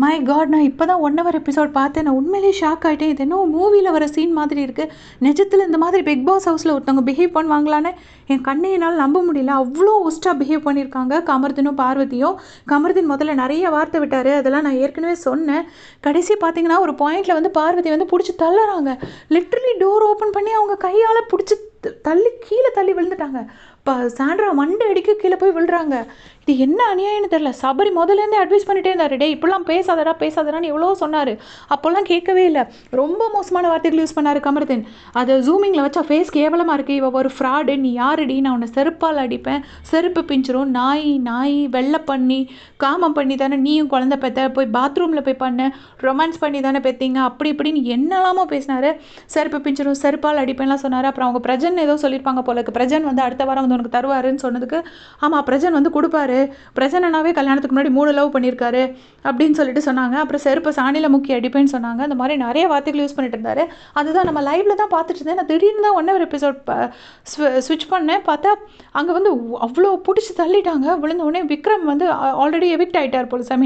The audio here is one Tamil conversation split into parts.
My God! நான் இப்போ தான் 1 ஹவர் எபிசோட் பார்த்தேன். நான் உண்மையிலேயே ஷாக் ஆகிட்டேன். இது என்னவோ மூவியில் வர சீன் மாதிரி இருக்குது. நிஜத்தில் இந்த மாதிரி பிக் பாஸ் ஹவுஸில் ஒருத்தவங்க பிஹேவ் பண்ணுவாங்களான்னு என் கண்ணை என்னால் நம்ப முடியல. அவ்வளோ ஒஸ்ட்டாக பிஹேவ் பண்ணியிருக்காங்க கமர்தனும் பார்வதியும். கமர்தன் முதல்ல நிறைய வார்த்தை விட்டார், அதெல்லாம் நான் ஏற்கனவே சொன்னேன். கடைசி பார்த்தீங்கன்னா ஒரு பாயிண்டில் வந்து பார்வதி வந்து பிடிச்சி தள்ளுறாங்க. லிட்ரலி டோர் ஓப்பன் பண்ணி அவங்க கையால் பிடிச்சி தள்ளி கீழே தள்ளி விழுந்துட்டாங்க. இப்போ சாண்ட்ரா மண்டை அடிக்க கீழே போய் விழுறாங்க. இது என்ன அநியாயம்னு தெரில. சபரி முதலேருந்தே அட்வைஸ் பண்ணிகிட்டே இருந்தார், டே இப்படிலாம் பேசாதடான்னு எவ்வளோ சொன்னார். அப்போல்லாம் கேட்கவே இல்லை. ரொம்ப மோசமான வார்த்தைகள் யூஸ் பண்ணார் கமர்தன். அதை ஜூமிங்கில் வச்சா ஃபேஸ் கேவலமாக இருக்குது. இவ ஒரு ஃப்ராடு, நீ யாருடி, நான் உன்னை செருப்பால் அடிப்பேன், செருப்பு பிஞ்சிரும், நாய் வெள்ளை பண்ணி காமம் பண்ணி தானே நீயும் குழந்தை பெற்ற, போய் பாத்ரூமில் போய் பண்ண, ரொமான்ஸ் பண்ணி தானே பெற்றீங்க, அப்படி இப்படின்னு என்னெல்லாமோ பேசினார். செருப்பு பிஞ்சிரும், செருப்பால் அடிப்பேன்லாம் சொன்னார். அப்புறம் அவங்க பிரஜன் ஏதோ சொல்லியிருப்பாங்க போல இருக்கு. பிரஜன் வந்து அடுத்த வாரம் வந்து உனக்கு தருவாருன்னு சொன்னதுக்கு, ஆமாம் பிரஜன் வந்து கொடுப்பாரு, பிரஜனனாவே கல்யாணத்துக்கு முன்னாடி 3 லவ் பண்ணியிருக்காரு அப்படின்னு சொல்லிட்டு சொன்னாங்க. அப்புறம் செருப்பை சாணியில் முக்கி அடிப்பேன்னு சொன்னாங்க. அந்த மாதிரி நிறைய வார்த்தைகள் யூஸ் பண்ணிட்டு இருந்தார். அதுதான் நம்ம லைவில் தான் பார்த்துட்டு இருந்தேன். நான் திடீர்னு தான் 1 ஹவர் எபிசோட் ஸ்விட்ச் பண்ணேன். பார்த்தா அங்கே வந்து அவ்வளோ பிடிச்சி தள்ளிட்டாங்க. விழுந்த உடனே விக்ரம் வந்து ஆல்ரெடி எவிக்ட் ஆகிட்டார் போல,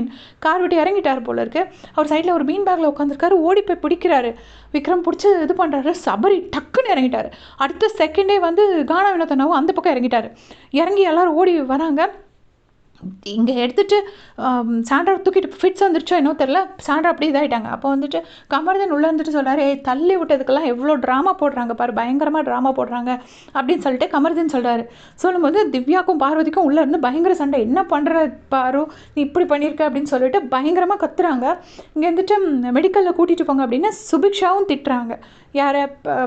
கார் விட்டு இறங்கிட்டார் போல இருக்கு. அவர் சைடில் ஒரு பீன் பேக்கில் உட்காந்துருக்காரு. ஓடி போய் பிடிக்கிறாரு. விக்ரம் பிடிச்சி இது பண்ணுறாரு. சபரி டக்குன்னு இறங்கிட்டார். அடுத்த செகண்டே வந்து கானா வினோதனாவும் அந்த பக்கம் இறங்கிட்டார். இறங்கி எல்லோரும் ஓடி வராங்க. இங்கே எடுத்துகிட்டு சாண்ட்ரா தூக்கிட்டு ஃபிட்ஸ் வந்துருச்சோ என்னோ தெரில, சாண்ட்ரா அப்படி இதாகிட்டாங்க. அப்போ வந்துட்டு கமர்தன் உள்ளே வந்துட்டு சொல்கிறாரு, தள்ளி விட்டதுக்கெல்லாம் எவ்வளோ ட்ராமா போடுறாங்க பாரு, பயங்கரமாக ட்ராமா போடுறாங்க அப்படின்னு சொல்லிட்டு கமர்தன் சொல்கிறாரு. சொல்லும்போது திவ்யாக்கும் பார்வதிக்கும் உள்ளே இருந்து பயங்கர சண்டை. என்ன பண்ணுற பாரு, நீ இப்படி பண்ணியிருக்க அப்படின்னு சொல்லிட்டு பயங்கரமாக கத்துறாங்க. இங்கே வந்துட்டு மெடிக்கலில் கூட்டிகிட்டு போங்க அப்படின்னு சுபிக்ஷாவும் திட்டுறாங்க. யாரை?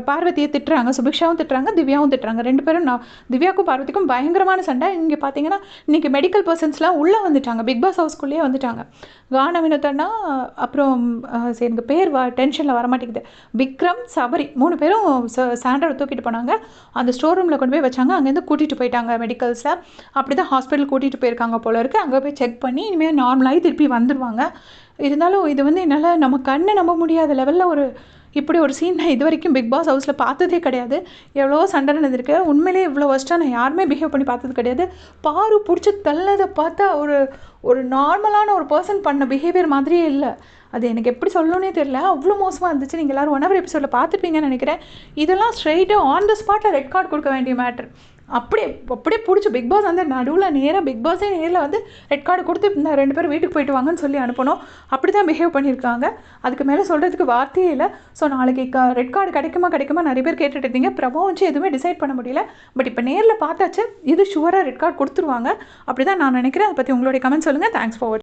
பார்வதியை திட்டுறாங்க, சுபிக்ஷாவும் திட்டுறாங்க, திவ்யாவும் திட்டுறாங்க. 2 பேரும் திவ்யாவுக்கும் பார்வதிக்கும் பயங்கரமான சண்டை. இங்கே பார்த்தீங்கன்னா இன்றைக்கி மெடிக்கல் பர்சன்ஸ்லாம் உள்ளே வந்துட்டாங்க, பிக் பாஸ் ஹவுஸ்க்குள்ளேயே வந்துட்டாங்க. கானா வினோதனா, அப்புறம் சரி எனக்கு பேர் டென்ஷனில் வரமாட்டேங்குது, விக்ரம், சபரி 3 பேரும் சாண்ட்ராவை தூக்கிட்டு போனாங்க. அந்த ஸ்டோர் ரூமில் கொண்டு போய் வச்சாங்க. அங்கேருந்து கூட்டிகிட்டு போயிட்டாங்க மெடிக்கல்ஸில். அப்படி தான் ஹாஸ்பிட்டல் கூட்டிகிட்டு போயிருக்காங்க போல இருக்குது. அங்கே போய் செக் பண்ணி இனிமேல் நார்மலாகி திருப்பி வந்துடுவாங்க. இருந்தாலும் இது வந்து என்னால் நம்ம கண்ணை நம்ப முடியாத லெவலில் இப்படி ஒரு சீன் நான் இது வரைக்கும் பிக் பாஸ் ஹவுஸில் பார்த்ததே கிடையாது. எவ்வளோ சண்டை நடந்திருக்கு. உண்மையிலே இவ்வளோ ஒஸ்ட்டாக நான் யாருமே பிஹேவ் பண்ணி பார்த்தது கிடையாது. பாரு பிடிச்சி தள்ளதை பார்த்தா ஒரு நார்மலான ஒரு பர்சன் பண்ண பிஹேவியர் மாதிரியே இல்லை. அது எனக்கு எப்படி சொல்லணுன்னே தெரியல, அவ்வளோ மோசமாக இருந்துச்சு. நீங்கள் எல்லோரும் 1 ஹவர் எபிசோடில் பார்த்துருப்பீங்கன்னு நினைக்கிறேன். இதெல்லாம் ஸ்ட்ரெயிட்டாக ஆன் த ஸ்பாட்டில் ரெட் கார்டு கொடுக்க வேண்டிய மேட்ரு. அப்படியே பிடிச்சி பிக் பாஸ் வந்து நடுவில் நேராக பிக் பாஸே நேரில் வந்து ரெட் கார்டு கொடுத்து இந்த 2 பேரும் வீட்டுக்கு போயிட்டு வாங்கன்னு சொல்லி அனுப்பணும். அப்படி தான் பிஹேவ் பண்ணியிருக்காங்க. அதுக்கு மேலே சொல்கிறதுக்கு வார்த்தையே இல்லை. ஸோ நாளைக்கு ரெட் கார்டு கிடைக்குமா நிறைய பேர் கேட்டுட்டு இருந்தீங்க. பிரபா வச்சு எதுவுமே டிசைட் பண்ண முடியல. பட் இப்போ நேரில் பார்த்தாச்சு, இது ஷுவராக ரெட் கார்டு கொடுத்துருவாங்க. அப்படி தான் நான் நினைக்கிறேன். அதை பற்றி உங்களுடைய கமெண்ட் சொல்லுங்கள். தேங்க்ஸ் ஃபார் வாட்சிங்.